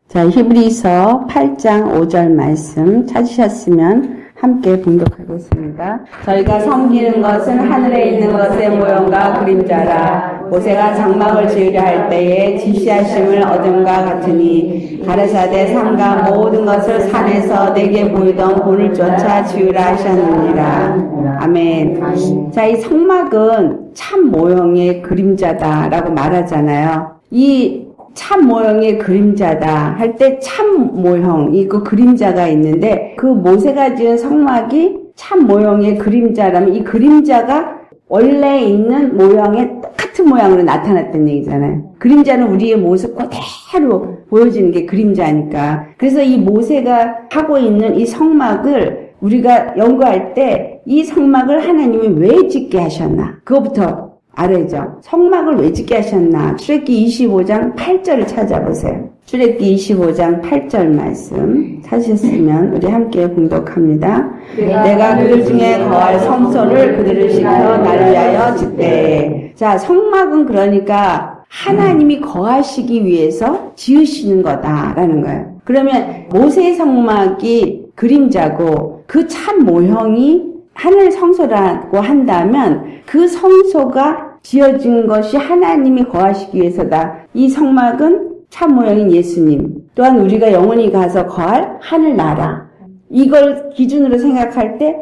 자, 히브리서 8장 5절 말씀 찾으셨으면 함께 봉독하겠습니다. 저희가 섬기는 것은 하늘에 있는 것의 모형과 그림자라. 모세가 장막을 지으려 할 때에 지시하심을 얻음과 같으니 가르사대 산과 모든 것을 산에서 내게 보이던 본을 쫓아 지으라 하셨느니라. 아멘. 자, 이 성막은 참 모형의 그림자다라고 말하잖아요. 이 참 모형의 그림자다 할 때 참 모형, 그 그림자가 있는데 그 모세가 지은 성막이 참 모형의 그림자라면 이 그림자가 원래 있는 모형의 똑같은 모양으로 나타났다는 얘기잖아요. 그림자는 우리의 모습 그대로 보여지는 게 그림자니까. 그래서 이 모세가 하고 있는 이 성막을 우리가 연구할 때 이 성막을 하나님이 왜 짓게 하셨나? 그거부터 알아야죠. 성막을 왜 짓게 하셨나? 출애굽기 25장 8절을 찾아보세요. 출애굽기 25장 8절 말씀 찾으셨으면 우리 함께 봉독합니다. 내가 그들 중에 거할 성소를 그들을 시켜 나를 위하여 짓되. 자, 성막은 그러니까 하나님이 거하시기 위해서 지으시는 거다라는 거예요. 그러면 모세의 성막이 그림자고 그 참 모형이 하늘 성소라고 한다면 그 성소가 지어진 것이 하나님이 거하시기 위해서다. 이 성막은 참 모형인 예수님, 또한 우리가 영원히 가서 거할 하늘나라. 이걸 기준으로 생각할 때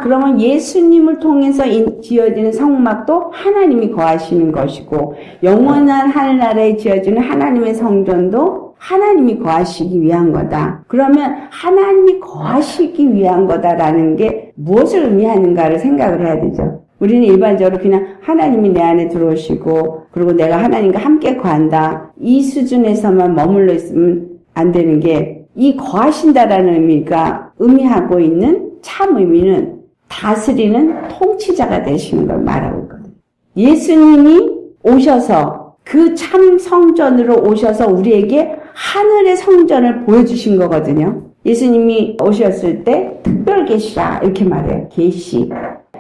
그러면 예수님을 통해서 지어지는 성막도 하나님이 거하시는 것이고 영원한 하늘나라에 지어지는 하나님의 성전도 하나님이 거하시기 위한 거다. 그러면 하나님이 거하시기 위한 거다라는 게 무엇을 의미하는가를 생각을 해야 되죠. 우리는 일반적으로 그냥 하나님이 내 안에 들어오시고 그리고 내가 하나님과 함께 거한다. 이 수준에서만 머물러 있으면 안 되는 게 이 거하신다라는 의미가 의미하고 있는 참 의미는 다스리는 통치자가 되시는 걸 말하고 있거든요. 예수님이 오셔서 그 참 성전으로 오셔서 우리에게 하늘의 성전을 보여주신 거거든요. 예수님이 오셨을 때 특별 계시라 이렇게 말해요. 계시.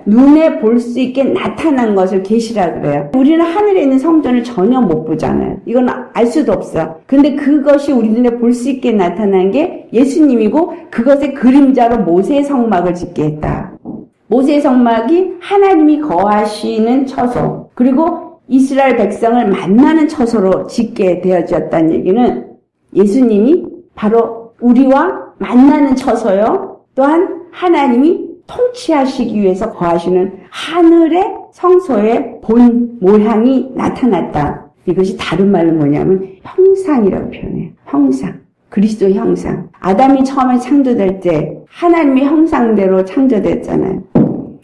눈에 볼 수 있게 나타난 것을 계시라 그래요. 우리는 하늘에 있는 성전을 전혀 못 보잖아요. 이건 알 수도 없어. 근데 그것이 우리 눈에 볼 수 있게 나타난 게 예수님이고 그것의 그림자로 모세의 성막을 짓게 했다. 모세의 성막이 하나님이 거하시는 처소, 그리고 이스라엘 백성을 만나는 처소로 짓게 되어졌다는 얘기는 예수님이 바로 우리와 만나는 처소요. 또한 하나님이 통치하시기 위해서 거하시는 하늘의 성소의 본 모양이 나타났다. 이것이 다른 말로 뭐냐면 형상이라고 표현해요. 형상. 그리스도 형상. 아담이 처음에 창조될 때 하나님의 형상대로 창조됐잖아요.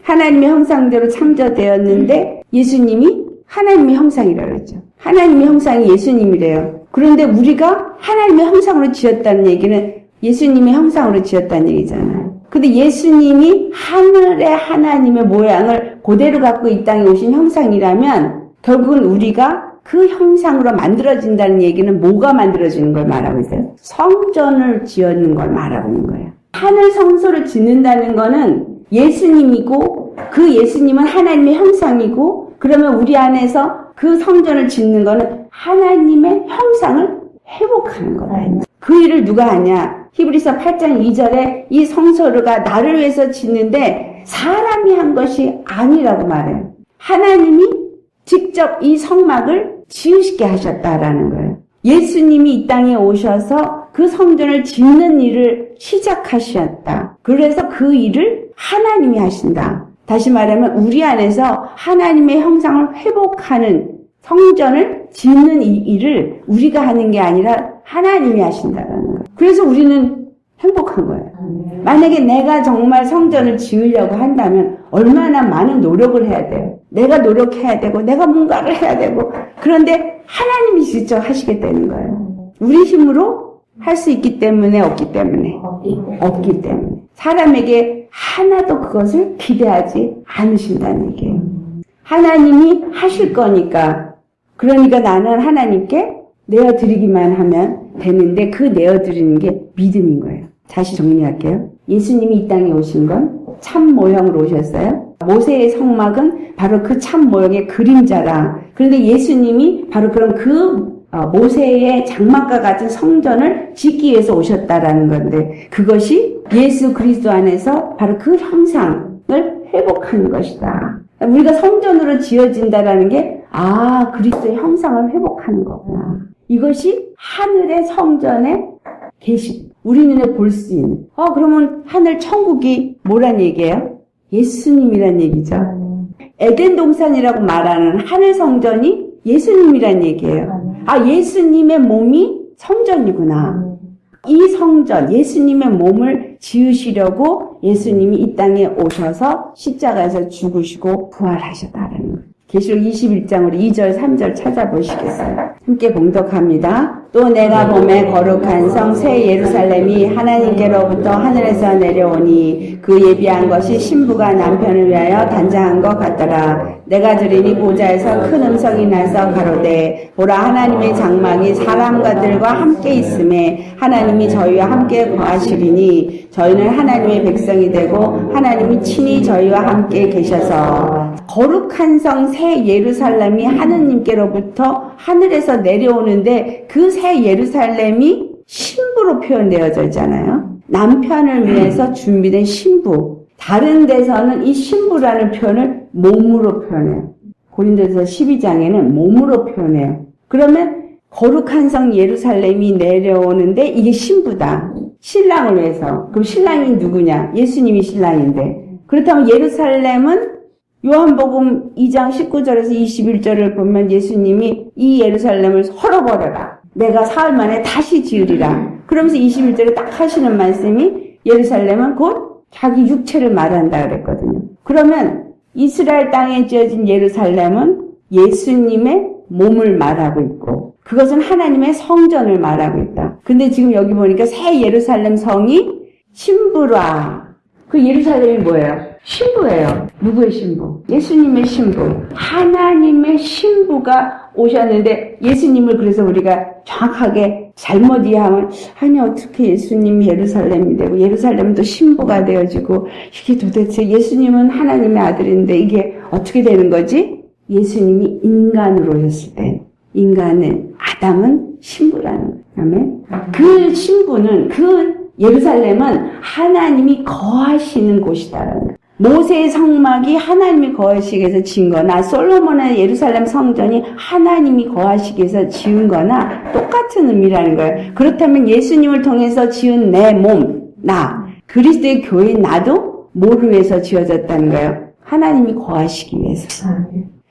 하나님의 형상대로 창조되었는데 예수님이 하나님의 형상이라고 했죠. 하나님의 형상이 예수님이래요. 그런데 우리가 하나님의 형상으로 지었다는 얘기는 예수님의 형상으로 지었다는 얘기잖아요. 근데 예수님이 하늘의 하나님의 모양을 그대로 갖고 이 땅에 오신 형상이라면 결국은 우리가 그 형상으로 만들어진다는 얘기는 뭐가 만들어지는 걸 말하고 있어요? 성전을 지었는 걸 말하고 있는 거예요. 하늘 성소를 짓는다는 거는 예수님이고 그 예수님은 하나님의 형상이고 그러면 우리 안에서 그 성전을 짓는 거는 하나님의 형상을 회복하는 거다. 그 일을 누가 하냐? 히브리서 8장 2절에 이 성소가 나를 위해서 짓는데 사람이 한 것이 아니라고 말해요. 하나님이 직접 이 성막을 지으시게 하셨다라는 거예요. 예수님이 이 땅에 오셔서 그 성전을 짓는 일을 시작하셨다. 그래서 그 일을 하나님이 하신다. 다시 말하면 우리 안에서 하나님의 형상을 회복하는 성전을 짓는 이 일을 우리가 하는 게 아니라 하나님이 하신다는 거예요. 그래서 우리는 행복한 거예요. 만약에 내가 정말 성전을 지으려고 한다면 얼마나 많은 노력을 해야 돼요. 내가 노력해야 되고 내가 뭔가를 해야 되고 그런데 하나님이 직접 하시겠다는 거예요. 우리 힘으로 할 수 있기 때문에 없기 때문에 없기 때문에 사람에게 하나도 그것을 기대하지 않으신다는 얘기예요. 하나님이 하실 거니까 그러니까 나는 하나님께 내어드리기만 하면 되는데 그 내어드리는 게 믿음인 거예요. 다시 정리할게요. 예수님이 이 땅에 오신 건 참 모형으로 오셨어요. 모세의 성막은 바로 그 참 모형의 그림자라. 그런데 예수님이 바로 그런 그 모세의 장막과 같은 성전을 짓기 위해서 오셨다라는 건데 그것이 예수 그리스도 안에서 바로 그 형상을 회복하는 것이다. 우리가 성전으로 지어진다라는 게 그리스도의 형상을 회복하는 거구나. 이것이 하늘의 성전에 우리 눈에 볼 수 있는. 그러면 하늘 천국이 뭐란 얘기예요? 예수님이란 얘기죠. 에덴 동산이라고 말하는 하늘 성전이 예수님이란 얘기예요. 예수님의 몸이 성전이구나. 이 성전, 예수님의 몸을 지으시려고 예수님이 이 땅에 오셔서 십자가에서 죽으시고 부활하셨다는 거예요. 계시록 21장 우리 2절 3절 찾아보시겠어요? 함께 봉독합니다. 또 내가 보매 거룩한 성 새 예루살렘이 하나님께로부터 하늘에서 내려오니 그 예비한 것이 신부가 남편을 위하여 단장한 것 같더라. 내가 들으니 보좌에서 큰 음성이 나서 가로되 보라 하나님의 장막이 사람들과 함께 있음에 하나님이 저희와 함께 거하시리니 저희는 하나님의 백성이 되고 하나님이 친히 저희와 함께 계셔서 거룩한 성 새 예루살렘이 하느님께로부터 하늘에서 내려오는데 그 새 예루살렘이 신부로 표현되어져 있잖아요. 남편을 위해서 준비된 신부. 다른 데서는 이 신부라는 표현을 몸으로 표현해요. 고린도서 12장에는 몸으로 표현해요. 그러면 거룩한 성 예루살렘이 내려오는데 이게 신부다. 신랑을 위해서. 그럼 신랑이 누구냐? 예수님이 신랑인데. 그렇다면 예루살렘은 요한복음 2장 19절에서 21절을 보면 예수님이 이 예루살렘을 헐어버려라. 내가 사흘 만에 다시 지으리라. 그러면서 21절에 딱 하시는 말씀이 예루살렘은 곧 자기 육체를 말한다 그랬거든요. 그러면 이스라엘 땅에 지어진 예루살렘은 예수님의 몸을 말하고 있고 그것은 하나님의 성전을 말하고 있다. 근데 지금 여기 보니까 새 예루살렘 성이 신부라. 그 예루살렘이 뭐예요? 신부예요. 누구의 신부? 예수님의 신부. 하나님의 신부가 오셨는데 예수님을 그래서 우리가 정확하게 잘못 이해하면 아니 어떻게 예수님이 예루살렘이 되고 예루살렘은 또 신부가 되어지고 이게 도대체 예수님은 하나님의 아들인데 이게 어떻게 되는 거지? 예수님이 인간으로 오셨을 때 인간은 아담은 신부라는 거예요. 아멘. 그 신부는 그 예루살렘은 하나님이 거하시는 곳이다라는 거예요. 모세의 성막이 하나님이 거하시기 위해서 지은 거나 솔로몬의 예루살렘 성전이 하나님이 거하시기 위해서 지은 거나 똑같은 의미라는 거예요. 그렇다면 예수님을 통해서 지은 내 몸, 나, 그리스도의 교회인 나도 뭐를 위해서 지어졌다는 거예요? 하나님이 거하시기 위해서.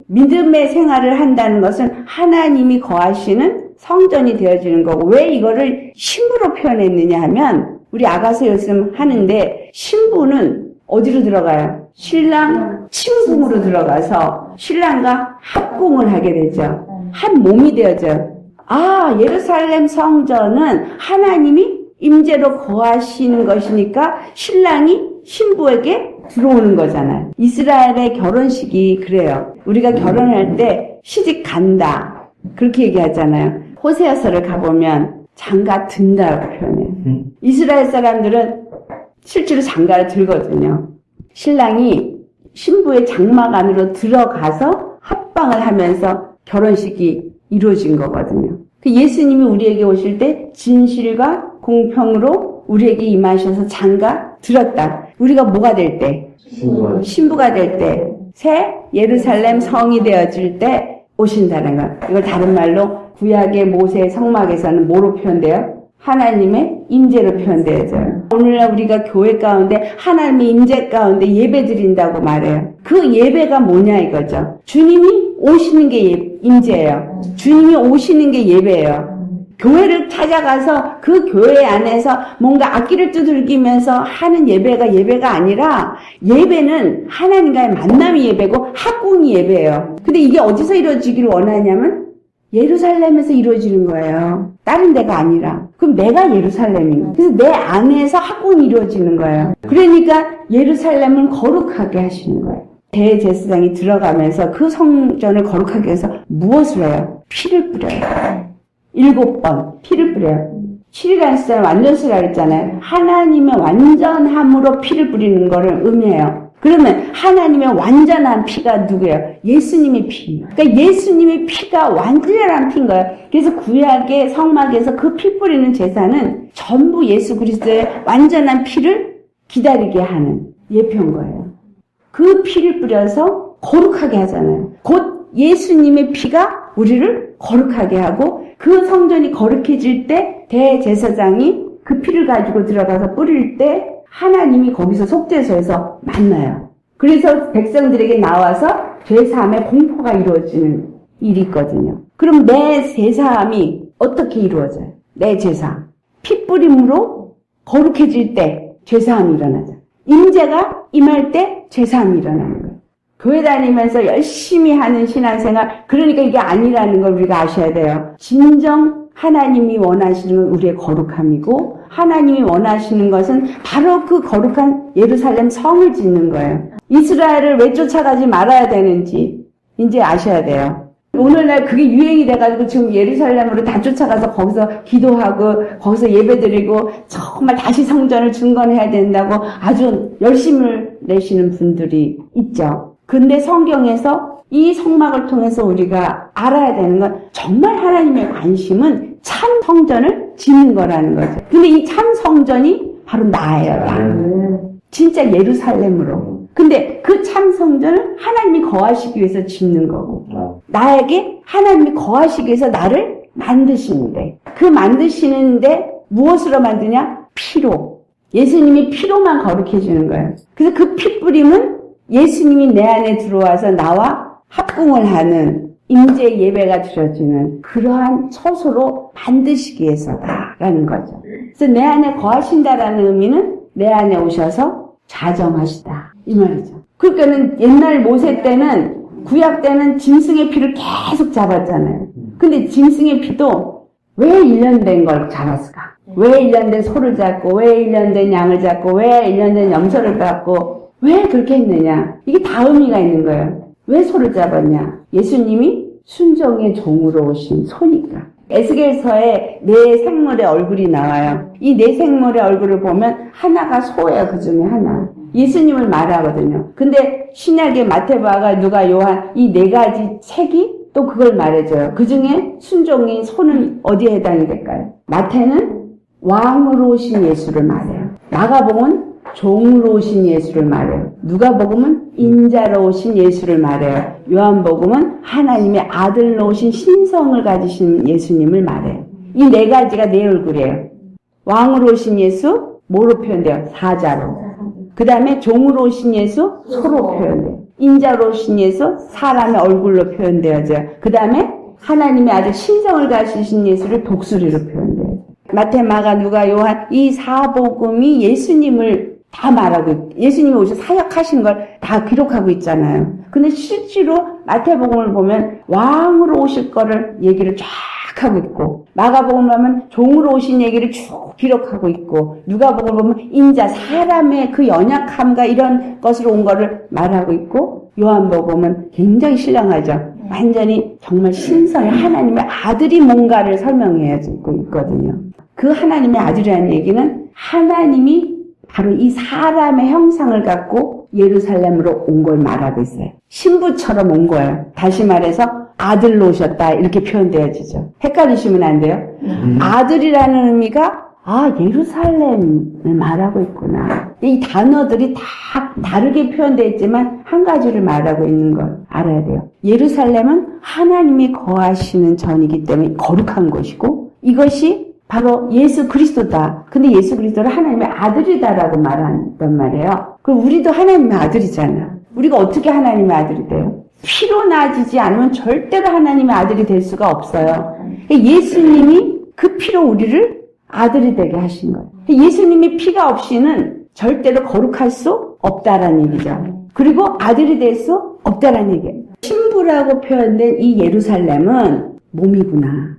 믿음의 생활을 한다는 것은 하나님이 거하시는 성전이 되어지는 거고 왜 이거를 신부로 표현했느냐 하면 우리 아가서 말씀 하는데 신부는 어디로 들어가요? 신랑 침궁으로 들어가서 신랑과 합궁을 하게 되죠. 한 몸이 되어져요. 예루살렘 성전은 하나님이 임재로 거하시는 것이니까 신랑이 신부에게 들어오는 거잖아요. 이스라엘의 결혼식이 그래요. 우리가 결혼할 때 시집 간다. 그렇게 얘기하잖아요. 호세아서를 가보면 장가 든다고 표현해요. 이스라엘 사람들은 실제로 장가를 들거든요. 신랑이 신부의 장막 안으로 들어가서 합방을 하면서 결혼식이 이루어진 거거든요. 예수님이 우리에게 오실 때 진실과 공평으로 우리에게 임하셔서 장가 들었다. 우리가 뭐가 될 때? 신부가 될 때, 새 예루살렘 성이 되어질 때 오신다는 것. 이걸 다른 말로 구약의 모세의 성막에서는 뭐로 표현돼요? 하나님의 임재로 표현되어져요. 오늘날 우리가 교회 가운데 하나님의 임재 가운데 예배 드린다고 말해요. 그 예배가 뭐냐 이거죠. 주님이 오시는 게 임재예요. 주님이 오시는 게 예배예요. 교회를 찾아가서 그 교회 안에서 뭔가 악기를 두들기면서 하는 예배가 아니라 예배는 하나님과의 만남이 예배고 합궁이 예배예요. 근데 이게 어디서 이루어지기를 원하냐면 예루살렘에서 이루어지는 거예요. 다른 데가 아니라. 그럼 내가 예루살렘인 거예요. 그래서 내 안에서 합궁이 이루어지는 거예요. 그러니까 예루살렘을 거룩하게 하시는 거예요. 대제사장이 들어가면서 그 성전을 거룩하게 해서 무엇을 해요? 피를 뿌려요. 7번 피를 뿌려요. 7이라는 숫자는 완전수라 그랬잖아요. 하나님의 완전함으로 피를 뿌리는 거를 의미해요. 그러면 하나님의 완전한 피가 누구예요? 예수님의 피. 그러니까 예수님의 피가 완전한 피인 거예요. 그래서 구약의 성막에서 그 피 뿌리는 제사는 전부 예수 그리스도의 완전한 피를 기다리게 하는 예표인 거예요. 그 피를 뿌려서 거룩하게 하잖아요. 곧 예수님의 피가 우리를 거룩하게 하고 그 성전이 거룩해질 때 대제사장이 그 피를 가지고 들어가서 뿌릴 때 하나님이 거기서 속죄소에서 만나요. 그래서 백성들에게 나와서 죄사함의 공포가 이루어지는 일이 있거든요. 그럼 내 제사함이 어떻게 이루어져요? 내 제사함. 피 뿌림으로 거룩해질 때 죄사함이 일어나죠. 임재가 임할 때 죄사함이 일어나는 거예요. 교회 다니면서 열심히 하는 신앙생활, 그러니까 이게 아니라는 걸 우리가 아셔야 돼요. 진정 하나님이 원하시는 건 우리의 거룩함이고 하나님이 원하시는 것은 바로 그 거룩한 예루살렘 성을 짓는 거예요. 이스라엘을 왜 쫓아가지 말아야 되는지 이제 아셔야 돼요. 오늘날 그게 유행이 돼가지고 지금 예루살렘으로 다 쫓아가서 거기서 기도하고 거기서 예배드리고 정말 다시 성전을 중건해야 된다고 아주 열심을 내시는 분들이 있죠. 근데 성경에서 이 성막을 통해서 우리가 알아야 되는 건 정말 하나님의 관심은 참 성전을 짓는 거라는 거죠. 근데 이 참 성전이 바로 나예요. 나. 진짜 예루살렘으로. 근데 그 참 성전을 하나님이 거하시기 위해서 짓는 거고 나에게 하나님이 거하시기 위해서 나를 만드시는데 그 만드시는데 무엇으로 만드냐? 피로. 예수님이 피로만 거룩해지는 거예요. 그래서 그 피 뿌림은 예수님이 내 안에 들어와서 나와 합궁을 하는 임재 예배가 드려지는 그러한 처소로 만드시기 위해서다라는 거죠. 그래서 내 안에 거하신다라는 의미는 내 안에 오셔서 자정하시다 이 말이죠. 그러니까는 옛날 모세 때는 구약 때는 짐승의 피를 계속 잡았잖아요. 근데 짐승의 피도 왜 1년 된 걸 잡았을까? 왜 1년 된 소를 잡고 왜 1년 된 양을 잡고 왜 1년 된 염소를 잡고 왜 그렇게 했느냐? 이게 다 의미가 있는 거예요. 왜 소를 잡았냐? 예수님이 순종의 종으로 오신 소니까. 에스겔서에 네 생물의 얼굴이 나와요. 이 네 생물의 얼굴을 보면 하나가 소예요. 그 중에 하나. 예수님을 말하거든요. 근데 신약의 마태복음과 누가 요한 이 네 가지 책이 또 그걸 말해줘요. 그 중에 순종인 소는 어디에 해당이 될까요? 마태는 왕으로 오신 예수를 말해요. 마가복음은 종으로 오신 예수를 말해요. 누가복음은 인자로 오신 예수를 말해요. 요한복음은 하나님의 아들로 오신 신성을 가지신 예수님을 말해요. 이 네 가지가 내 얼굴이에요. 왕으로 오신 예수, 뭐로 표현돼요? 사자로. 그 다음에 종으로 오신 예수, 소로 표현돼요. 인자로 오신 예수, 사람의 얼굴로 표현되어져요. 그 다음에 하나님의 아들 신성을 가지신 예수를 독수리로 표현돼요. 마태, 마가, 누가, 요한 이 사복음이 예수님을 다 말하고 있고 예수님이 오셔서 사역하신 걸 다 기록하고 있잖아요. 근데 실제로 마태복음을 보면 왕으로 오실 거를 얘기를 쫙 하고 있고 마가복음을 보면 종으로 오신 얘기를 쭉 기록하고 있고 누가복음을 보면 인자 사람의 그 연약함과 이런 것으로 온 거를 말하고 있고 요한복음은 굉장히 신령하죠. 완전히 정말 신성의 하나님의 아들이 뭔가를 설명해주고 있거든요. 그 하나님의 아들이라는 얘기는 하나님이 바로 이 사람의 형상을 갖고 예루살렘으로 온 걸 말하고 있어요. 신부처럼 온 거예요. 다시 말해서 아들로 오셨다 이렇게 표현되어지죠. 헷갈리시면 안 돼요. 아들이라는 의미가 예루살렘을 말하고 있구나. 이 단어들이 다 다르게 표현되어 있지만 한 가지를 말하고 있는 걸 알아야 돼요. 예루살렘은 하나님이 거하시는 전이기 때문에 거룩한 곳이고 이것이 바로 예수 그리스도다. 근데 예수 그리스도를 하나님의 아들이다라고 말한단 말이에요. 그럼 우리도 하나님의 아들이잖아. 우리가 어떻게 하나님의 아들이 돼요? 피로 나아지지 않으면 절대로 하나님의 아들이 될 수가 없어요. 예수님이 그 피로 우리를 아들이 되게 하신 거예요. 예수님의 피가 없이는 절대로 거룩할 수 없다라는 얘기죠. 그리고 아들이 될 수 없다라는 얘기예요. 신부라고 표현된 이 예루살렘은 몸이구나.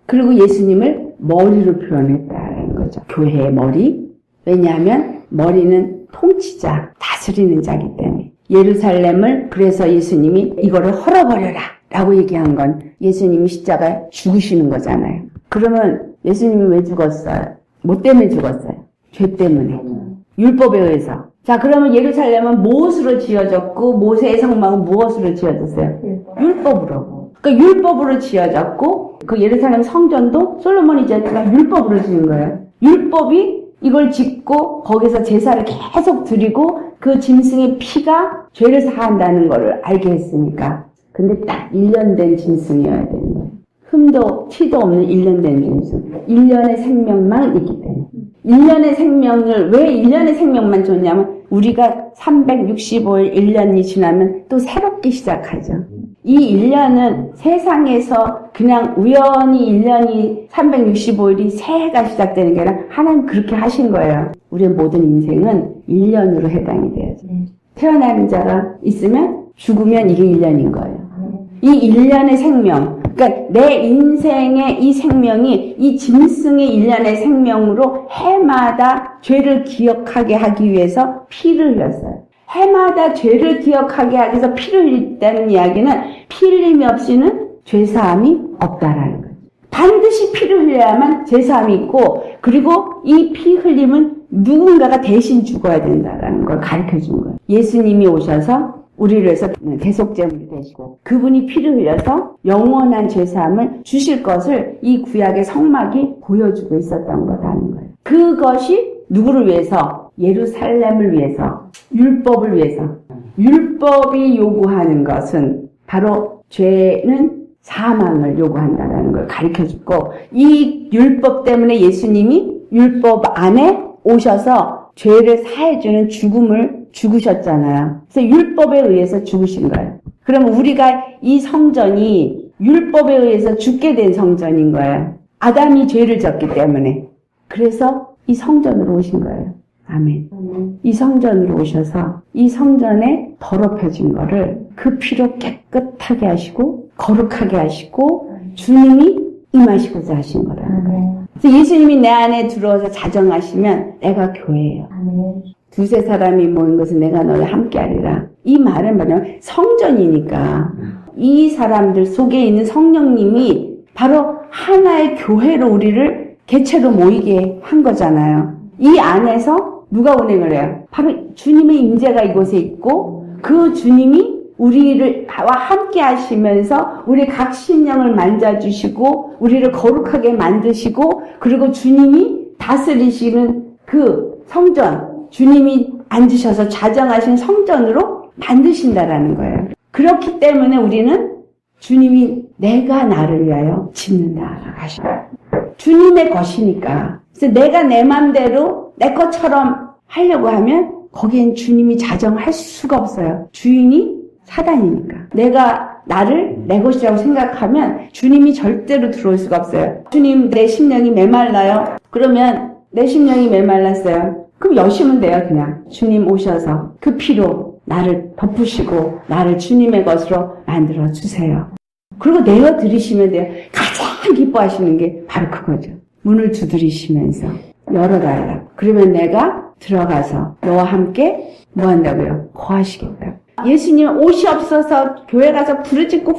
그리고 예수님을 머리로 표현했다는 거죠. 교회의 머리. 왜냐하면 머리는 통치자, 다스리는 자기 때문에. 예루살렘을 그래서 예수님이 이거를 헐어버려라 라고 얘기한 건 예수님이 십자가에 죽으시는 거잖아요. 그러면 예수님이 왜 죽었어요? 뭐 때문에 죽었어요? 죄 때문에. 율법에 의해서. 자, 그러면 예루살렘은 무엇으로 지어졌고 모세의 성막은 무엇으로 지어졌어요? 율법으로. 그러니까 율법으로 지어졌고 그 예루살렘 성전도 솔로몬이 지었지만 율법으로 지은 거예요. 율법이 이걸 짓고 거기서 제사를 계속 드리고 그 짐승의 피가 죄를 사한다는 것을 알게 했으니까. 근데 딱 1년 된 짐승이어야 되는 거예요. 흠도 티도 없는 1년 된 짐승. 1년의 생명만 있기 때문에. 1년의 생명을 왜 1년의 생명만 줬냐면 우리가 365일 1년이 지나면 또 새롭게 시작하죠. 이 1년은 세상에서 그냥 우연히 1년이 365일이 새해가 시작되는 게 아니라 하나님 그렇게 하신 거예요. 우리의 모든 인생은 1년으로 해당이 돼야죠. 태어나는 자가 있으면 죽으면 이게 1년인 거예요. 이 1년의 생명, 그러니까 내 인생의 이 생명이 이 짐승의 1년의 생명으로 해마다 죄를 기억하게 하기 위해서 피를 흘렸어요. 해마다 죄를 기억하게 하기 위해서 피를 흘렸다는 이야기는 피 흘림이 없이는 죄사함이 없다라는 거예요. 반드시 피를 흘려야만 죄사함이 있고 그리고 이 피 흘림은 누군가가 대신 죽어야 된다라는 걸 가르쳐준 거예요. 예수님이 오셔서 우리를 위해서 대속제물이 되시고 그분이 피를 흘려서 영원한 죄사함을 주실 것을 이 구약의 성막이 보여주고 있었던 거라는 거예요. 그것이 누구를 위해서? 예루살렘을 위해서, 율법을 위해서. 율법이 요구하는 것은 바로 죄는 사망을 요구한다는 걸 가르쳐주고 이 율법 때문에 예수님이 율법 안에 오셔서 죄를 사해주는 죽음을 죽으셨잖아요. 그래서 율법에 의해서 죽으신 거예요. 그럼 우리가 이 성전이 율법에 의해서 죽게 된 성전인 거예요. 아담이 죄를 졌기 때문에. 그래서 이 성전으로 오신 거예요. 아멘. 이 성전으로 오셔서 이 성전에 더럽혀진 거를 그 피로 깨끗하게 하시고 거룩하게 하시고 주님이 임하시고자 하신 거라는 거예요. 그래서 예수님이 내 안에 들어와서 자정하시면 내가 교회예요. 두세 사람이 모인 것은 내가 너희 함께하리라. 이 말은 뭐냐면 성전이니까 이 사람들 속에 있는 성령님이 바로 하나의 교회로 우리를 개체로 모이게 한 거잖아요. 이 안에서 누가 운행을 해요? 바로 주님의 임재가 이곳에 있고 그 주님이 우리와 함께 하시면서 우리 각 심령을 만져주시고 우리를 거룩하게 만드시고 그리고 주님이 다스리시는 그 성전, 주님이 앉으셔서 자정하신 성전으로 만드신다라는 거예요. 그렇기 때문에 우리는 주님이 내가 나를 위하여 짓는다라고 하셔요. 주님의 것이니까. 그래서 내가 내 맘대로 내 것처럼 하려고 하면 거기엔 주님이 자정할 수가 없어요. 주인이 사단이니까. 내가 나를 내 것이라고 생각하면 주님이 절대로 들어올 수가 없어요. 주님 내 심령이 메말라요. 그러면 내 심령이 메말랐어요. 그럼 여시면 돼요. 그냥 주님 오셔서 그 피로 나를 덮으시고 나를 주님의 것으로 만들어 주세요. 그리고 내어드리시면 돼요. 가장 기뻐하시는 게 바로 그거죠. 문을 두드리시면서 열어달라. 그러면 내가 들어가서 너와 함께 뭐 한다고요? 거하시겠다고. 예수님 옷이 없어서 교회 가서 부르짖고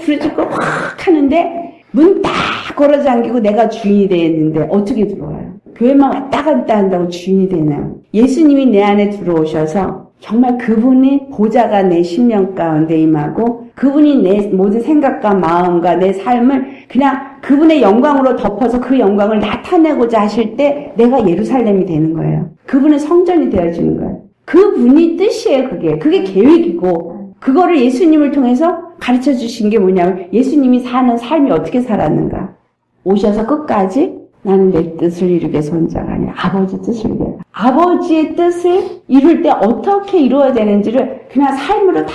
확 하는데 문 딱 걸어 잠기고 내가 주인이 되었는데 어떻게 들어와요? 교회만 왔다 갔다 한다고 주인이 되나요? 예수님이 내 안에 들어오셔서 정말 그분의 보좌가 내 심령 가운데 임하고 그분이 내 모든 생각과 마음과 내 삶을 그냥 그분의 영광으로 덮어서 그 영광을 나타내고자 하실 때 내가 예루살렘이 되는 거예요. 그분의 성전이 되어지는 거예요. 그분이 뜻이에요. 그게 계획이고 그거를 예수님을 통해서 가르쳐 주신 게 뭐냐면 예수님이 사는 삶이 어떻게 살았는가. 오셔서 끝까지 나는 내 뜻을 이루기 위해서 혼자가 아니라 아버지 뜻을 위해 아버지의 뜻을 이룰 때 어떻게 이루어야 되는지를 그냥 삶으로 다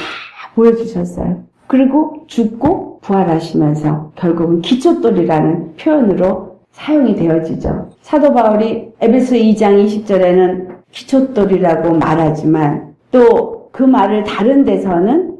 보여주셨어요. 그리고 죽고 부활하시면서 결국은 기초돌이라는 표현으로 사용이 되어지죠. 사도 바울이 에베소 2장 20절에는 기초돌이라고 말하지만 또 그 말을 다른 데서는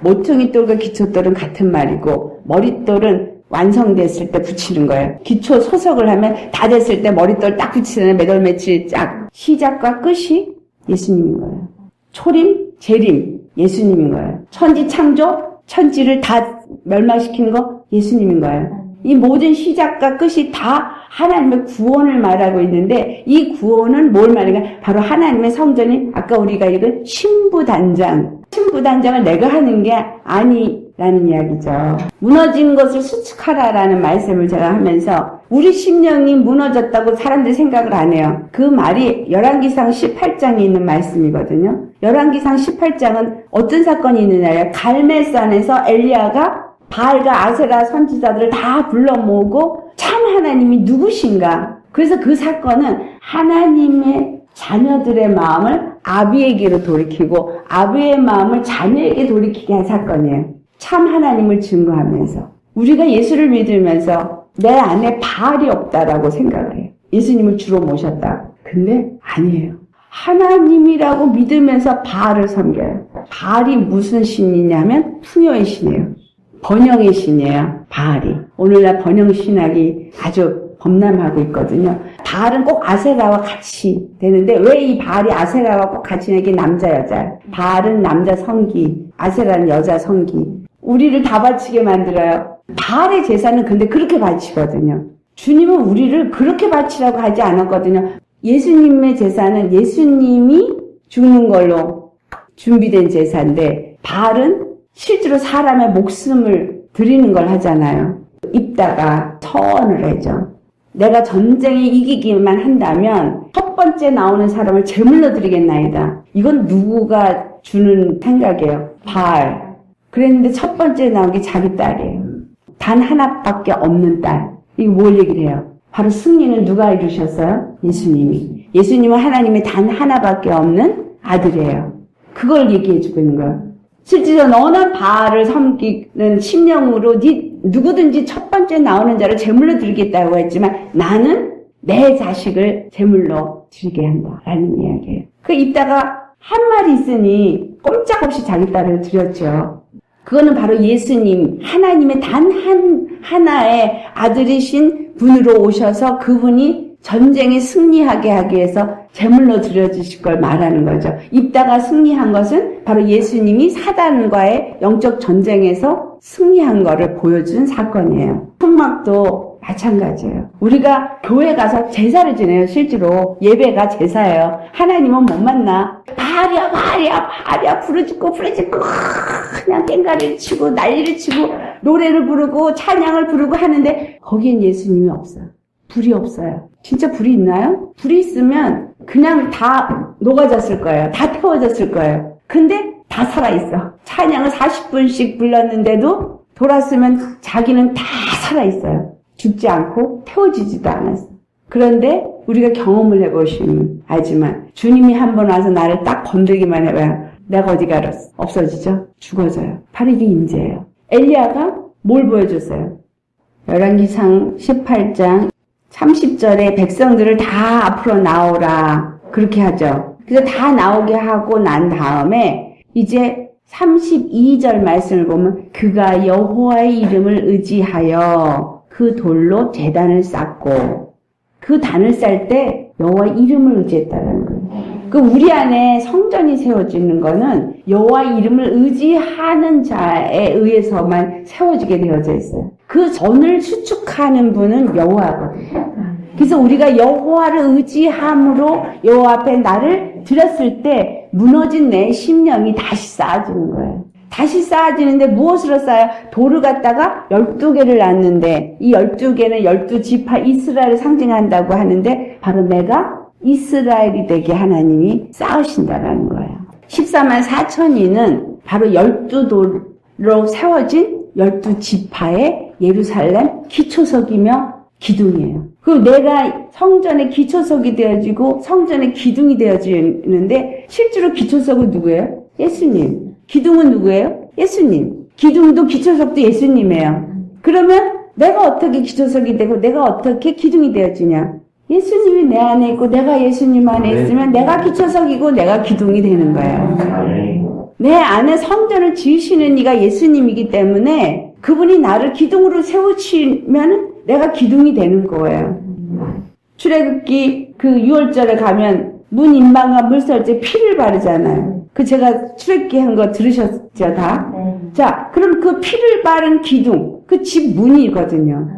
모퉁이돌과 기초돌은 같은 말이고 머릿돌은 완성됐을 때 붙이는 거예요. 기초 소속을 하면 다 됐을 때 머릿돌 딱 붙이는 매돌매치 짝. 시작과 끝이 예수님인 거예요. 초림, 재림 예수님인 거예요. 천지 창조, 천지를 다 멸망시키는 거 예수님인 거예요. 이 모든 시작과 끝이 다 하나님의 구원을 말하고 있는데 이 구원은 뭘 말하는가? 바로 하나님의 성전이 아까 우리가 읽은 신부단장. 신부단장을 내가 하는 게 아니라는 이야기죠. 무너진 것을 수축하라라는 말씀을 제가 하면서 우리 심령이 무너졌다고 사람들이 생각을 안 해요. 그 말이 열왕기상 18장에 있는 말씀이거든요. 열왕기상 18장은 어떤 사건이 있느냐요. 갈멜산에서 엘리야가 바알과 아세라 선지자들을 다 불러 모으고 참 하나님이 누구신가. 그래서 그 사건은 하나님의 자녀들의 마음을 아비에게로 돌이키고 아비의 마음을 자녀에게 돌이키게 한 사건이에요. 참 하나님을 증거하면서 우리가 예수를 믿으면서 내 안에 바알이 없다라고 생각을 해요. 예수님을 주로 모셨다. 근데 아니에요. 하나님이라고 믿으면서 바알을 섬겨요. 바알이 무슨 신이냐면 풍요의 신이에요. 번영의 신이에요. 바알이. 오늘날 번영 신학이 아주 범람하고 있거든요. 바알은 꼭 아세라와 같이 되는데 왜 이 바알이 아세라와 꼭 같이 되는 게 남자 여자예요. 바알은 남자 성기, 아세라는 여자 성기. 우리를 다 바치게 만들어요. 바알의 제사는 근데 그렇게 바치거든요. 주님은 우리를 그렇게 바치라고 하지 않았거든요. 예수님의 제사는 예수님이 죽는 걸로 준비된 제사인데 바알은 실제로 사람의 목숨을 드리는 걸 하잖아요. 입다가 서원을 하죠. 내가 전쟁에 이기기만 한다면 첫 번째 나오는 사람을 제물로 드리겠나이다. 이건 누구가 주는 생각이에요. 바알. 그랬는데 첫 번째 나온 게 자기 딸이에요. 단 하나밖에 없는 딸. 이거 뭘 얘기를 해요? 바로 승리는 누가 이루셨어요? 예수님이. 예수님은 하나님의 단 하나밖에 없는 아들이에요. 그걸 얘기해주고 있는 거예요. 실제로 너는 바알을 섬기는 심령으로 누구든지 첫 번째 나오는 자를 제물로 드리겠다고 했지만 나는 내 자식을 제물로 드리게 한다라는 이야기예요. 그 이따가 한 말이 있으니 꼼짝없이 자기 딸을 드렸죠. 그거는 바로 예수님, 하나님의 단 하나의 아들이신 분으로 오셔서 그분이 전쟁에 승리하게 하기 위해서 제물로 드려주실 걸 말하는 거죠. 입다가 승리한 것은 바로 예수님이 사단과의 영적 전쟁에서 승리한 거를 보여준 사건이에요. 성막도 마찬가지예요. 우리가 교회 가서 제사를 지내요. 실제로 예배가 제사예요. 하나님은 못 만나. 바알이야 부르짖고 그냥 깽가리를 치고 난리를 치고 노래를 부르고 찬양을 부르고 하는데 거기엔 예수님이 없어요. 불이 없어요. 진짜 불이 있나요? 불이 있으면 그냥 다 녹아졌을 거예요. 다 태워졌을 거예요. 근데 다 살아있어. 찬양을 40분씩 불렀는데도 돌았으면 자기는 다 살아있어요. 죽지 않고 태워지지도 않았어. 그런데 우리가 경험을 해보시면 알지만 주님이 한번 와서 나를 딱 건들기만 해봐요. 내가 어디 가렸어? 없어지죠? 죽어져요. 바로 이게 임재예요. 엘리야가 뭘 보여줬어요? 열왕기상 18장 30절에 백성들을 다 앞으로 나오라 그렇게 하죠. 그래서 다 나오게 하고 난 다음에 이제 32절 말씀을 보면 그가 여호와의 이름을 의지하여 그 돌로 제단을 쌓고 그 단을 쌓을 때 여호와 이름을 의지했다는 거예요. 그 우리 안에 성전이 세워지는 거는 여호와 이름을 의지하는 자에 의해서만 세워지게 되어져 있어요. 그 전을 수축하는 분은 여호와거든요. 그래서 우리가 여호와를 의지함으로 여호와 앞에 나를 드렸을 때 무너진 내 심령이 다시 쌓아지는 거예요. 다시 쌓아지는데 무엇으로 쌓아요? 돌을 갖다가 12개를 놨는데 이 12개는 12지파 이스라엘을 상징한다고 하는데 바로 내가 이스라엘이 되게 하나님이 쌓으신다라는 거예요. 14만 4천인은 바로 12돌로 세워진 12지파의 예루살렘 기초석이며 기둥이에요. 그리고 내가 성전의 기초석이 되어지고 성전의 기둥이 되어지는데 실제로 기초석은 누구예요? 예수님. 기둥은 누구예요? 예수님. 기둥도 기초석도 예수님이에요. 그러면 내가 어떻게 기초석이 되고 내가 어떻게 기둥이 되어지냐? 예수님이 내 안에 있고 내가 예수님 안에 있으면 내가 기초석이고 내가 기둥이 되는 거예요. 내 안에 성전을 지으시는 이가 예수님이기 때문에 그분이 나를 기둥으로 세우시면 내가 기둥이 되는 거예요. 출애굽기 그 6월절에 가면 문 임방과 물설제 피를 바르잖아요. 그 제가 출애굽기 한 거 들으셨죠 다? 자, 그럼 그 피를 바른 기둥, 그 집 문이거든요.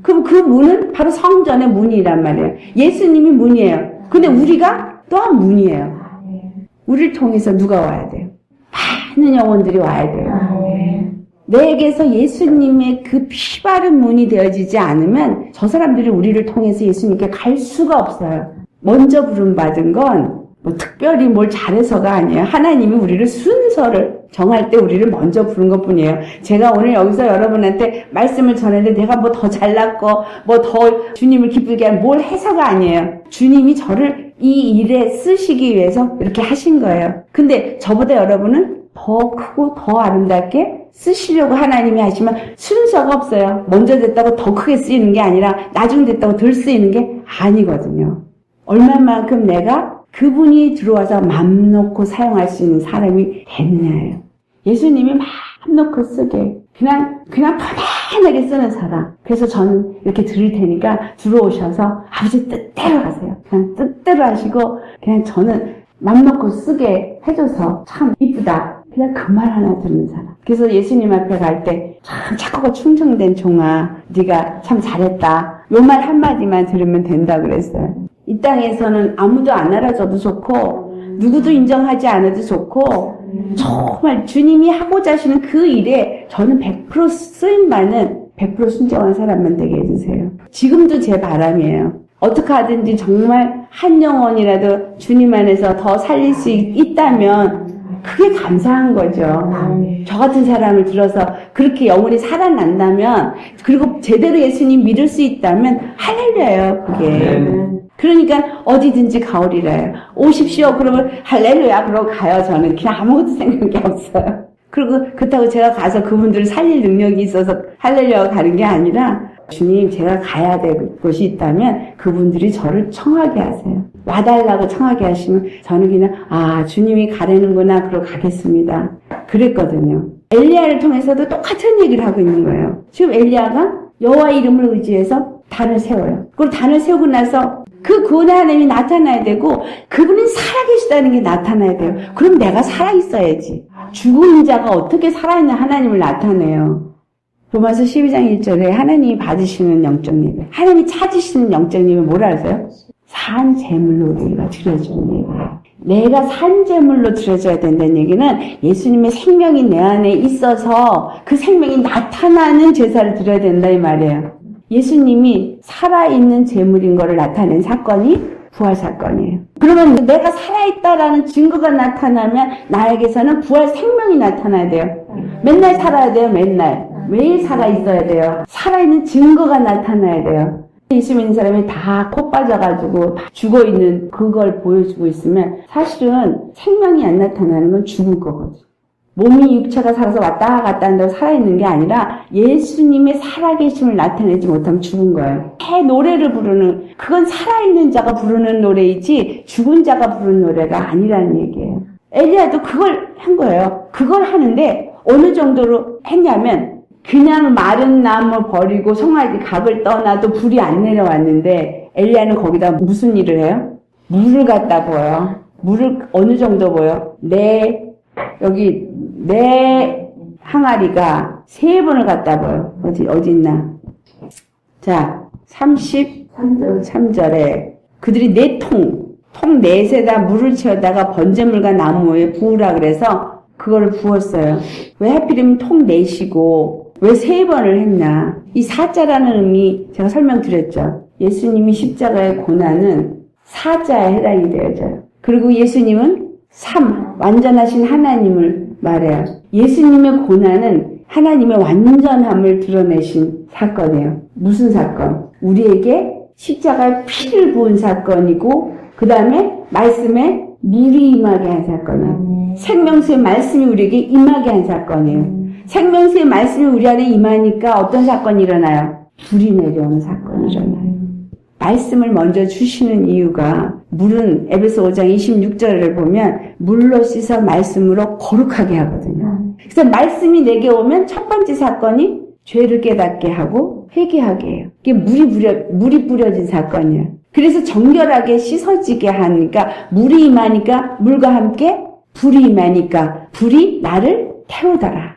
그럼 그 문은 바로 성전의 문이란 말이에요. 예수님이 문이에요. 근데 우리가 또한 문이에요. 우리를 통해서 누가 와야 돼요? 많은 영혼들이 와야 돼요. 내게서 예수님의 그 피 바른 문이 되어지지 않으면 저 사람들이 우리를 통해서 예수님께 갈 수가 없어요. 먼저 부름받은 건 뭐 특별히 뭘 잘해서가 아니에요. 하나님이 우리를 순서를 정할 때 우리를 먼저 부른 것 뿐이에요. 제가 오늘 여기서 여러분한테 말씀을 전했는데 내가 뭐 더 잘났고 뭐 더 주님을 기쁘게 한 뭘 해서가 아니에요. 주님이 저를 이 일에 쓰시기 위해서 이렇게 하신 거예요. 근데 저보다 여러분은 더 크고 더 아름답게 쓰시려고 하나님이 하시면 순서가 없어요. 먼저 됐다고 더 크게 쓰이는 게 아니라 나중 됐다고 덜 쓰이는 게 아니거든요. 얼마만큼 내가 그분이 들어와서 맘 놓고 사용할 수 있는 사람이 됐냐예요. 예수님이 맘 놓고 쓰게 그냥 편안하게 쓰는 사람. 그래서 저는 이렇게 드릴 테니까 들어오셔서 아버지 뜻대로 하세요. 그냥 뜻대로 하시고 그냥 저는 맘 놓고 쓰게 해줘서 참 이쁘다. 그냥 그 말 하나 듣는 사람. 그래서 예수님 앞에 갈 때 참 착하고 충성된 종아, 네가 참 잘했다. 요 말 한마디만 들으면 된다 그랬어요. 이 땅에서는 아무도 안 알아줘도 좋고 누구도 인정하지 않아도 좋고 정말 주님이 하고자 하시는 그 일에 저는 100% 쓰임받는 100% 순종한 사람만 되게 해주세요. 지금도 제 바람이에요. 어떻게 하든지 정말 한 영혼이라도 주님 안에서 더 살릴 수 있다면 그게 감사한 거죠. 저 같은 사람을 들어서 그렇게 영혼이 살아난다면 그리고 제대로 예수님 믿을 수 있다면 할렐루야예요. 그게. 그러니까 어디든지 가오리래요. 오십시오. 그러면 할렐루야 그러고 가요. 저는 그냥 아무것도 생각이 없어요. 그리고 그렇다고 제가 가서 그분들을 살릴 능력이 있어서 할렐루야 가는 게 아니라 주님 제가 가야 될 곳이 있다면 그분들이 저를 청하게 하세요. 와달라고 청하게 하시면 저는 그냥 주님이 가라는구나 그러고 가겠습니다. 그랬거든요. 엘리야를 통해서도 똑같은 얘기를 하고 있는 거예요. 지금 엘리야가 여호와 이름을 의지해서 단을 세워요. 그리고 단을 세우고 나서 그 구원의 하나님이 나타나야 되고 그분이 살아계시다는 게 나타나야 돼요. 그럼 내가 살아있어야지. 죽은 자가 어떻게 살아있는 하나님을 나타내요? 로마서 12장 1절에 하나님이 받으시는 영적 예배, 하나님이 찾으시는 영적 예배 뭐라 하세요? 산 제물로 우리가 드려주는 예배예요. 내가 산 제물로 드려줘야 된다는 얘기는 예수님의 생명이 내 안에 있어서 그 생명이 나타나는 제사를 드려야 된다 이 말이에요. 예수님이 살아있는 제물인 것을 나타낸 사건이 부활 사건이에요. 그러면 내가 살아있다라는 증거가 나타나면 나에게서는 부활 생명이 나타나야 돼요. 맨날 살아야 돼요. 매일 살아있어야 돼요. 살아있는 증거가 나타나야 돼요. 예수 믿는 사람이 다 코 빠져가지고 죽어있는 그걸 보여주고 있으면 사실은 생명이 안 나타나는 건 죽은 거거든. 몸이 육체가 살아서 왔다 갔다 한다고 살아있는 게 아니라 예수님의 살아계심을 나타내지 못하면 죽은 거예요. 노래를 부르는 그건 살아있는 자가 부르는 노래이지 죽은 자가 부르는 노래가 아니라는 얘기예요. 엘리야도 그걸 한 거예요. 그걸 하는데 어느 정도로 했냐면 그냥 마른 나무 버리고 송아지 각을 떠나도 불이 안 내려왔는데 엘리야는 거기다 무슨 일을 해요? 물을 갖다 부어요. 물을 어느 정도 부어요? 내 항아리가 3번을 갖다 부어요. 어디 있나? 자, 33절에 그들이 4통 4세다 물을 채워다가 번제물과 나무에 부으라 그래서 그거를 부었어요. 왜 하필이면 통 4시고 왜 3번을 했나? 이 사자라는 의미 제가 설명드렸죠. 예수님이 십자가의 고난은 사자에 해당이 되어져요. 그리고 예수님은 완전하신 하나님을 말해요. 예수님의 고난은 하나님의 완전함을 드러내신 사건이에요. 무슨 사건? 우리에게 십자가에 피를 부은 사건이고 그 다음에 말씀에 물이 임하게 한 사건이에요. 생명수의 말씀이 우리에게 임하게 한 사건이에요. 생명수의 말씀이 우리 안에 임하니까 어떤 사건이 일어나요? 불이 내려오는 사건이 일어나요. 말씀을 먼저 주시는 이유가 물은 에베소 5장 26절을 보면 물로 씻어 말씀으로 거룩하게 하거든요. 그래서 말씀이 내게 오면 첫 번째 사건이 죄를 깨닫게 하고 회개하게 해요. 이게 물이 뿌려진 사건이에요. 그래서 정결하게 씻어지게 하니까 물이 임하니까 물과 함께 불이 임하니까 불이 나를 태우더라.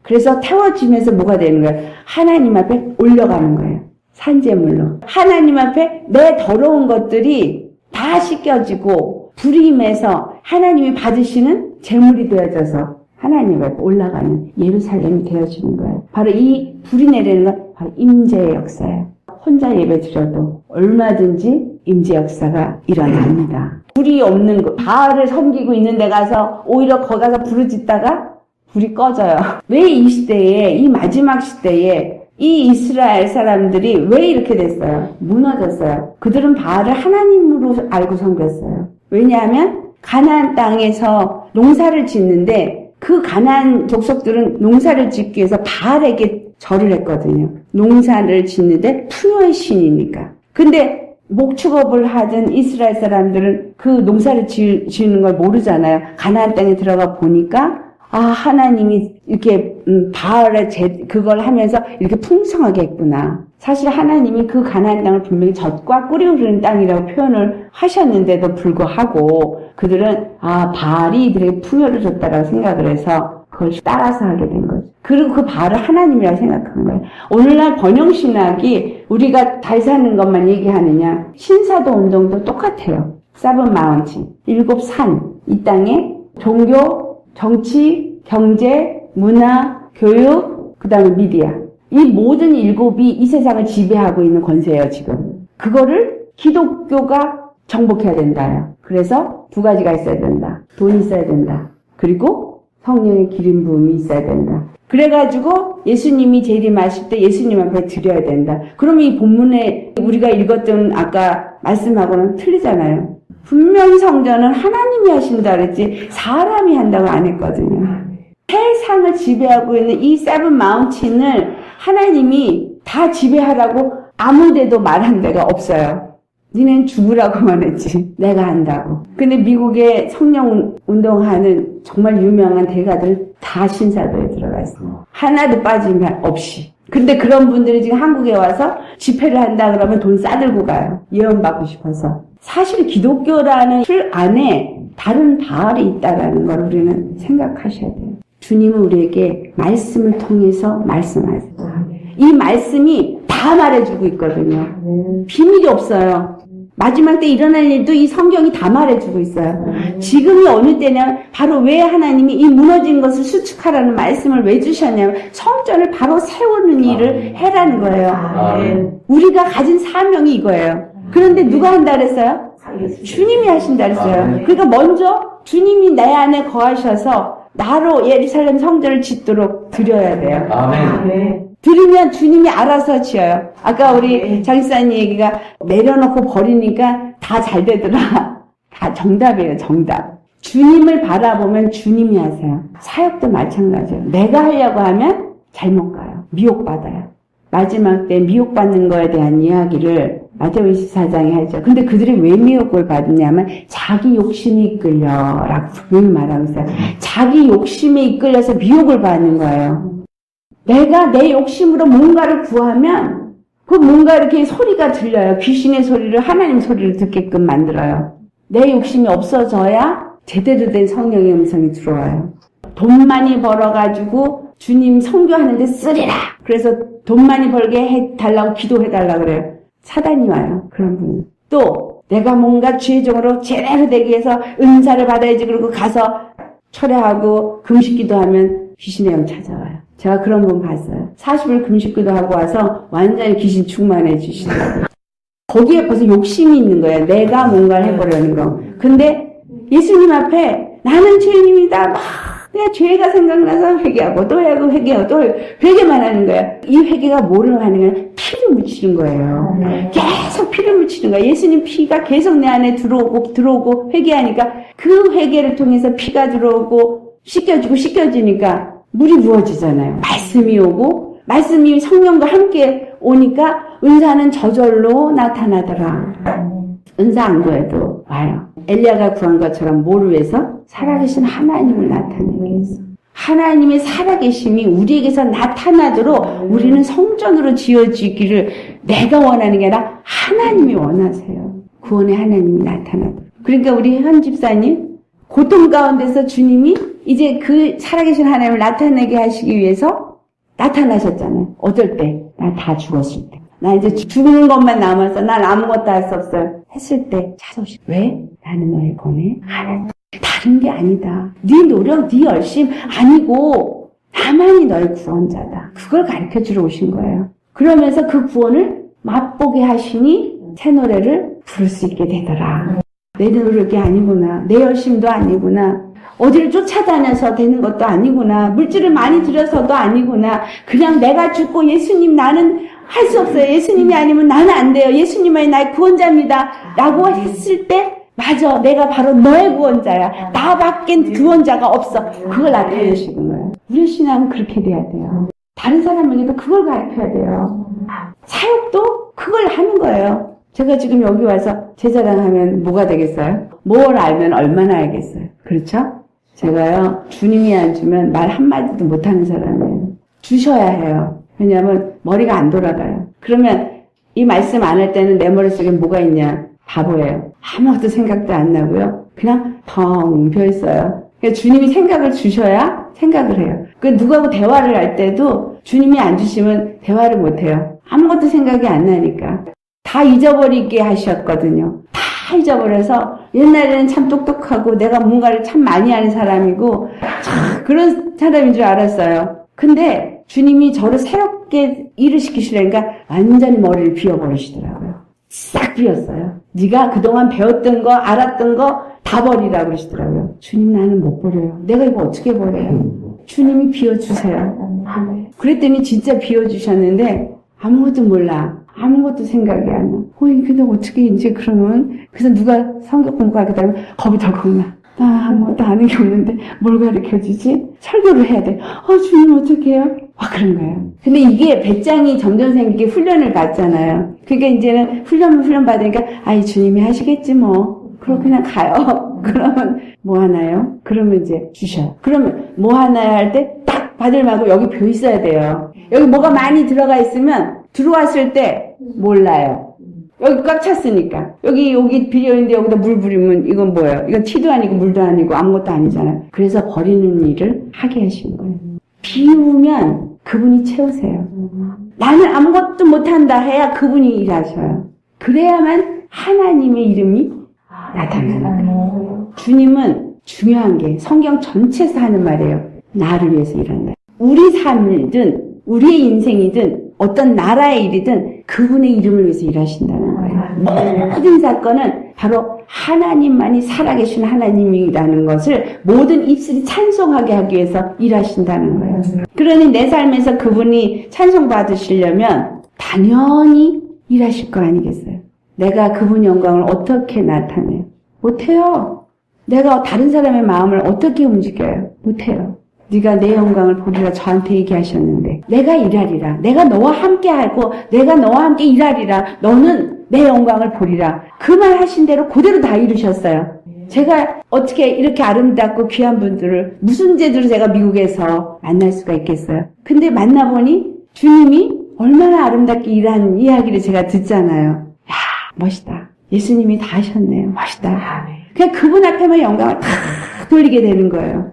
그래서 태워지면서 뭐가 되는 거예요? 하나님 앞에 올려가는 거예요. 산제물로. 하나님 앞에 내 더러운 것들이 다 씻겨지고 불이 임해서 하나님이 받으시는 제물이 되어져서 하나님 앞에 올라가는 예루살렘이 되어지는 거예요. 바로 이 불이 내리는 건 바로 임재의 역사예요. 혼자 예배 드려도 얼마든지 임재 역사가 일어납니다. 불이 없는 거, 바알을 섬기고 있는 데 가서 오히려 거기 가서 부르짖다가 불이 꺼져요. 왜 이 시대에, 이 마지막 시대에 이 이스라엘 사람들이 왜 이렇게 됐어요? 무너졌어요. 그들은 바알을 하나님으로 알고 섬겼어요. 왜냐하면 가나안 땅에서 농사를 짓는데 그 가나안 족속들은 농사를 짓기 위해서 바알에게 절을 했거든요. 농사를 짓는데 풍요의 신이니까. 근데 목축업을 하던 이스라엘 사람들은 그 농사를 지는 걸 모르잖아요. 가나안 땅에 들어가 보니까 하나님이 이렇게 바알의 그걸 하면서 이렇게 풍성하게 했구나. 사실 하나님이 그 가나안 땅을 분명히 젖과 꿀이 흐르는 땅이라고 표현을 하셨는데도 불구하고 그들은 바알이 이들에게 풍요를 줬다라고 생각을 해서 그걸 따라서 하게 된 거죠. 그리고 그 바알을 하나님이라고 생각한 거예요. 오늘날 번영신학이 우리가 잘 사는 것만 얘기하느냐. 신사도 운동도 똑같아요. 세븐 마운틴, 7산. 이 땅에 종교, 정치, 경제, 문화, 교육, 그 다음에 미디어. 이 모든 7이 이 세상을 지배하고 있는 권세예요, 지금. 그거를 기독교가 정복해야 된다요. 그래서 2가지가 있어야 된다. 돈이 있어야 된다. 그리고 성령의 기름 부음이 있어야 된다. 그래가지고 예수님이 재림하실 때 예수님 앞에 드려야 된다. 그러면 이 본문에 우리가 읽었던 아까 말씀하고는 틀리잖아요. 분명히 성전은 하나님이 하신다 그랬지 사람이 한다고 안 했거든요. 세상을 지배하고 있는 이 세븐 마운틴을 하나님이 다 지배하라고 아무데도 말한 데가 없어요. 니는 죽으라고만 했지 내가 한다고. 근데 미국의 성령 운동하는 정말 유명한 대가들 다 신사도에 들어가 있어요. 하나도 빠짐 없이. 근데 그런 분들이 지금 한국에 와서 집회를 한다 그러면 돈 싸들고 가요. 예언받고 싶어서. 사실 기독교라는 틀 안에 다른 바알이 있다는 걸 우리는 생각하셔야 돼요. 주님은 우리에게 말씀을 통해서 말씀하세요. 이 말씀이 다 말해주고 있거든요. 비밀이 없어요. 마지막 때 일어날 일도 이 성경이 다 말해주고 있어요. 지금이 어느 때냐, 바로 왜 하나님이 이 무너진 것을 수축하라는 말씀을 왜 주셨냐면 성전을 바로 세우는 일을 해라는 거예요. 우리가 가진 사명이 이거예요. 그런데 누가 한다 그랬어요? 주님이 하신다 그랬어요. 그러니까 먼저 주님이 내 안에 거하셔서 나로 예루살렘 성전을 짓도록 드려야 돼요. 아멘. 드리면 주님이 알아서 지어요. 아까 우리 장사님 얘기가 내려놓고 버리니까 다 잘 되더라. 다 정답이에요, 정답. 주님을 바라보면 주님이 하세요. 사역도 마찬가지예요. 내가 하려고 하면 잘못 가요. 미혹받아요. 마지막 때 미혹받는 거에 대한 이야기를 마태복음 24장에 하죠. 근데 그들이 왜 미혹을 받느냐면 자기 욕심이 이끌려라고 분명히 말하고 있어요. 자기 욕심에 이끌려서 미혹을 받는 거예요. 내가 내 욕심으로 뭔가를 구하면 그 뭔가 이렇게 소리가 들려요. 귀신의 소리를 하나님 소리를 듣게끔 만들어요. 내 욕심이 없어져야 제대로 된 성령의 음성이 들어와요. 돈 많이 벌어가지고 주님 선교하는데 쓰리라. 그래서 돈 많이 벌게 해달라고 기도해달라고 그래요. 사단이 와요. 그런 분. 또 내가 뭔가 주의종으로 제대로 되기 위해서 은사를 받아야지. 그러고 가서 철회하고 금식기도 하면 귀신의 영 찾아와요. 제가 그런 분 봤어요. 40일 금식기도 하고 와서 완전히 귀신 충만해 주시더라고요. 거기에 벌써 욕심이 있는 거예요. 내가 뭔가를 해보려는 거. 근데 예수님 앞에 나는 죄인입니다. 막 내가 죄가 생각나서 회개하고 또 하고 회개하고 또 회개만 하는 거예요. 이 회개가 뭐를 하는 거예요? 피를 묻히는 거예요. 계속 피를 묻히는 거예요. 예수님 피가 계속 내 안에 들어오고 회개하니까 그 회개를 통해서 피가 들어오고 씻겨지니까 물이 부어지잖아요. 말씀이 오고 말씀이 성령과 함께 오니까 은사는 저절로 나타나더라. 은사 안 구해도 와요. 엘리야가 구한 것처럼 뭐를 위해서? 살아계신 하나님을 나타내기 위해서. 하나님의 살아계심이 우리에게서 나타나도록 우리는 성전으로 지어지기를 내가 원하는 게 아니라 하나님이 원하세요. 구원의 하나님이 나타나도록. 그러니까 우리 현 집사님 고통 가운데서 주님이 이제 그 살아계신 하나님을 나타내게 하시기 위해서 나타나셨잖아요. 어떨 때? 나 다 죽었을 때. 나 이제 죽는 것만 남아서 난 아무것도 할 수 없어요. 했을 때 찾아오시. 왜? 나는 너를 보내. 하나님. 다른 게 아니다. 네 노력, 네 열심 아니고 나만이 너의 구원자다. 그걸 가르쳐주러 오신 거예요. 그러면서 그 구원을 맛보게 하시니 새 노래를 부를 수 있게 되더라. 내 노력이 아니구나. 내 열심도 아니구나. 어디를 쫓아다녀서 되는 것도 아니구나. 물질을 많이 들여서도 아니구나. 그냥 내가 죽고 예수님 나는 할 수 없어요. 예수님이 아니면 나는 안 돼요. 예수님만이 나의 구원자입니다. 라고 했을 때 맞아. 내가 바로 너의 구원자야. 나밖엔 구원자가 없어. 그걸 나타내시는 거예요. 우리 신앙은 그렇게 돼야 돼요. 다른 사람에게도 그걸 가르쳐야 돼요. 사역도 그걸 하는 거예요. 제가 지금 여기 와서 제 자랑하면 뭐가 되겠어요? 뭘 알면 얼마나 알겠어요. 그렇죠? 제가요, 주님이 안 주면 말 한마디도 못하는 사람이에요. 주셔야 해요. 왜냐하면 머리가 안 돌아가요. 그러면 이 말씀 안 할 때는 내 머릿속에 뭐가 있냐? 바보예요. 아무것도 생각도 안 나고요. 그냥 텅 비어있어요. 그러니까 주님이 생각을 주셔야 생각을 해요. 그 누구하고 대화를 할 때도 주님이 안 주시면 대화를 못 해요. 아무것도 생각이 안 나니까. 다 잊어버리게 하셨거든요. 다 잊어버려서 옛날에는 참 똑똑하고 내가 뭔가를 참 많이 하는 사람이고 참 그런 사람인 줄 알았어요. 근데 주님이 저를 새롭게 일을 시키시려니까 완전히 머리를 비워버리시더라고요. 싹 비웠어요. 네가 그동안 배웠던 거 알았던 거 다 버리라고 그러시더라고요. 주님 나는 못 버려요. 내가 이거 어떻게 버려요? 주님이 비워주세요. 그랬더니 진짜 비워주셨는데 아무것도 몰라. 아무것도 생각이 안 나. 근데 어떻게 이제 그러면 그래서 누가 성경 공부하게 되면 겁이 덜컥 나. 나 아무것도 아는 게 없는데 뭘 가르쳐주지? 설교를 해야 돼. 주님 어떻게 해요? 그런 거예요. 근데 이게 배짱이 점점 생기게 훈련을 받잖아요. 그러니까 이제는 훈련 받으니까 주님이 하시겠지 뭐. 그럼 그냥 가요. 그러면 뭐 하나요? 그러면 이제 주셔요. 그러면 뭐 하나요 할 때 딱 받을 말고 여기 벼 있어야 돼요. 여기 뭐가 많이 들어가 있으면 들어왔을 때 몰라요. 여기 꽉 찼으니까. 여기 비려있는데 여기다 물 부리면 이건 뭐예요? 이건 티도 아니고 물도 아니고 아무것도 아니잖아요. 그래서 버리는 일을 하게 하신 거예요. 비우면 그분이 채우세요. 나는 아무것도 못한다 해야 그분이 일하셔요. 그래야만 하나님의 이름이 나타나는 거예요. 주님은 중요한 게 성경 전체에서 하는 말이에요. 나를 위해서 일한다. 우리 삶이든 우리의 인생이든 어떤 나라의 일이든 그분의 이름을 위해서 일하신다는 거예요. 모든 사건은 바로 하나님만이 살아계신 하나님이라는 것을 모든 입술이 찬송하게 하기 위해서 일하신다는 거예요. 그러니 내 삶에서 그분이 찬송받으시려면 당연히 일하실 거 아니겠어요? 내가 그분 영광을 어떻게 나타내요? 못해요. 내가 다른 사람의 마음을 어떻게 움직여요? 못해요. 네가 내 영광을 보리라 저한테 얘기하셨는데 내가 일하리라. 내가 너와 함께 하고 내가 너와 함께 일하리라. 너는 내 영광을 보리라. 그 말 하신 대로 그대로 다 이루셨어요. 제가 어떻게 이렇게 아름답고 귀한 분들을 무슨 제도로 제가 미국에서 만날 수가 있겠어요. 근데 만나보니 주님이 얼마나 아름답게 일하는 이야기를 제가 듣잖아요. 야, 멋있다. 예수님이 다 하셨네요. 멋있다. 그냥 그분 앞에만 영광을 다 돌리게 되는 거예요.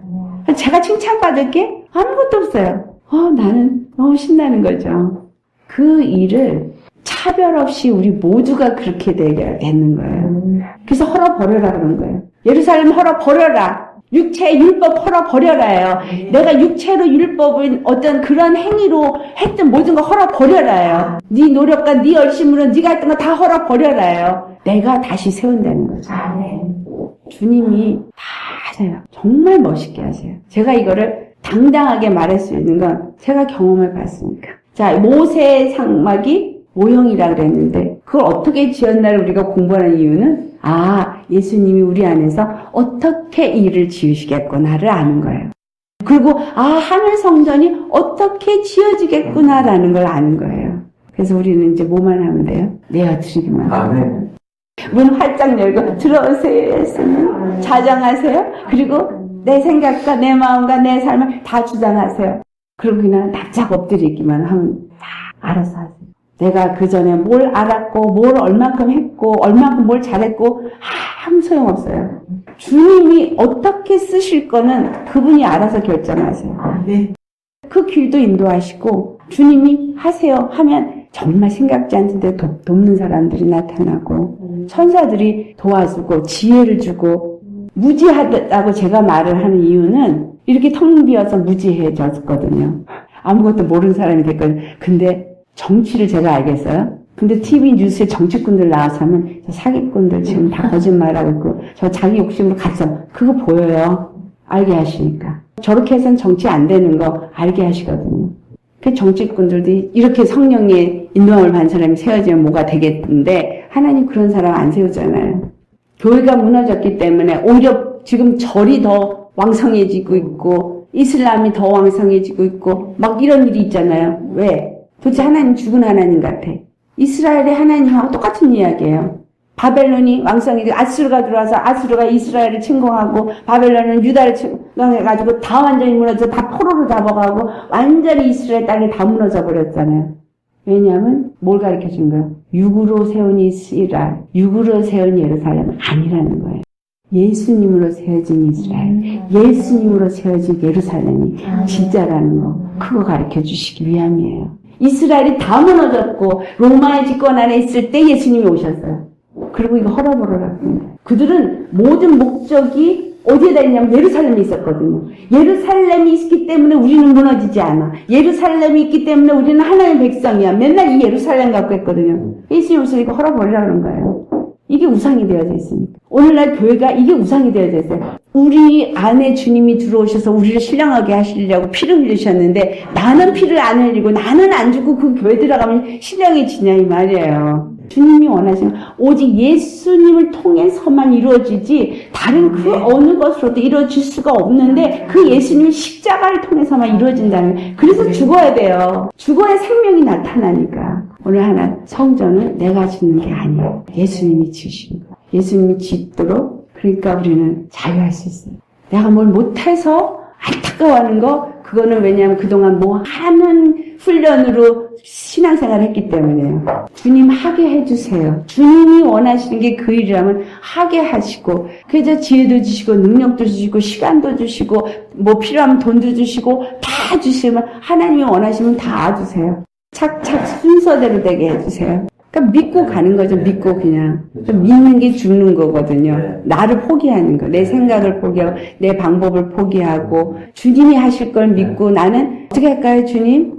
제가 칭찬받을 게 아무것도 없어요. 나는 너무 신나는 거죠. 그 일을 차별 없이 우리 모두가 그렇게 되는 거예요. 그래서 헐어버려라 그런 거예요. 예루살렘 헐어버려라. 육체의 율법 헐어버려라예요. 내가 육체로 율법은 어떤 그런 행위로 했던 모든 거 헐어버려라예요. 네 노력과 네 열심으로 네가 했던 거 다 헐어버려라예요. 내가 다시 세운다는 거죠. 주님이 다 하세요. 정말 멋있게 하세요. 제가 이거를 당당하게 말할 수 있는 건 제가 경험해 봤으니까. 자, 모세의 상막이 모형이라 그랬는데 그걸 어떻게 지었나를 우리가 공부하는 이유는 예수님이 우리 안에서 어떻게 일을 지으시겠구나를 아는 거예요. 그리고 하늘 성전이 어떻게 지어지겠구나라는 걸 아는 거예요. 그래서 우리는 이제 뭐만 하면 돼요? 내어드리기만 하면 돼요. 문 활짝 열고 들어오세요 예수님. 자정하세요. 그리고 내 생각과 내 마음과 내 삶을 다 주장하세요. 그리고 그냥 납작 엎드리기만 하면 다 알아서 하세요. 내가 그 전에 뭘 알았고 뭘 얼만큼 했고 얼만큼 뭘 잘했고 아무 소용없어요. 주님이 어떻게 쓰실 거는 그분이 알아서 결정하세요. 그 길도 인도하시고 주님이 하세요 하면 정말 생각지 않는데 돕는 사람들이 나타나고 천사들이 도와주고 지혜를 주고 무지하다고 제가 말을 하는 이유는 이렇게 텅 비어서 무지해졌거든요. 아무것도 모르는 사람이 됐거든요. 근데 정치를 제가 알겠어요? 근데 TV 뉴스에 정치꾼들 나와서 하면 저 사기꾼들 지금 다 거짓말하고 있고 저 자기 욕심으로 갔어. 그거 보여요. 알게 하시니까. 저렇게 해서는 정치 안 되는 거 알게 하시거든요. 그 정치꾼들도 이렇게 성령의 인도함을 받은 사람이 세워지면 뭐가 되겠는데 하나님 그런 사람 안 세우잖아요. 교회가 무너졌기 때문에 오히려 지금 절이 더 왕성해지고 있고 이슬람이 더 왕성해지고 있고 막 이런 일이 있잖아요. 왜? 도대체 하나님 죽은 하나님 같아. 이스라엘의 하나님하고 똑같은 이야기예요. 바벨론이 왕성해지고 아수르가 들어와서 아수르가 이스라엘을 침공하고 바벨론은 유다를 침공해가지고 다 완전히 무너져 다 포로로 잡아가고 완전히 이스라엘 땅이 다 무너져 버렸잖아요. 왜냐하면 뭘 가르쳐준 거예요? 육으로 세운 이스라엘, 육으로 세운 예루살렘은 아니라는 거예요. 예수님으로 세워진 이스라엘, 예수님으로 세워진 예루살렘이 진짜라는 거, 그거 가르쳐 주시기 위함이에요. 이스라엘이 다 무너졌고 로마의 집권 안에 있을 때 예수님이 오셨어요. 그리고 이거 헐어버려라. 그들은 모든 목적이 어디에다 있냐면 예루살렘에 있었거든요. 예루살렘이 있기 때문에 우리는 무너지지 않아. 예루살렘이 있기 때문에 우리는 하나님의 백성이야. 맨날 이 예루살렘 갖고 했거든요. 예수님 오셔서 이거 헐어버리라 그런 거예요. 이게 우상이 되어져 있습니다. 오늘날 교회가 이게 우상이 되어져 있어요. 우리 안에 주님이 들어오셔서 우리를 신령하게 하시려고 피를 흘리셨는데 나는 피를 안 흘리고 나는 안 죽고 그 교회 들어가면 신령해지냐 이 말이에요. 주님이 원하시는 오직 예수님을 통해서만 이루어지지 다른 그 어느 것으로도 이루어질 수가 없는데 그 예수님의 십자가를 통해서만 이루어진다는 거예요. 그래서 죽어야 돼요. 죽어야 생명이 나타나니까. 오늘 하나 성전은 내가 짓는 게 아니에요. 예수님이 지으신 거예요. 예수님이 짓도록 그러니까 우리는 자유할 수 있어요. 내가 뭘 못해서 안타까워하는 거 그거는 왜냐하면 그동안 뭐 하는 훈련으로 신앙생활을 했기 때문에요. 주님 하게 해주세요. 주님이 원하시는 게 그 일이라면 하게 하시고 그래서 지혜도 주시고 능력도 주시고 시간도 주시고 뭐 필요하면 돈도 주시고 다 주시면 하나님이 원하시면 다 주세요. 착착 순서대로 되게 해주세요. 그러니까 믿고 가는 거죠. 믿고 그냥. 믿는 게 죽는 거거든요. 나를 포기하는 거. 내 생각을 포기하고 내 방법을 포기하고 주님이 하실 걸 믿고 나는 어떻게 할까요, 주님?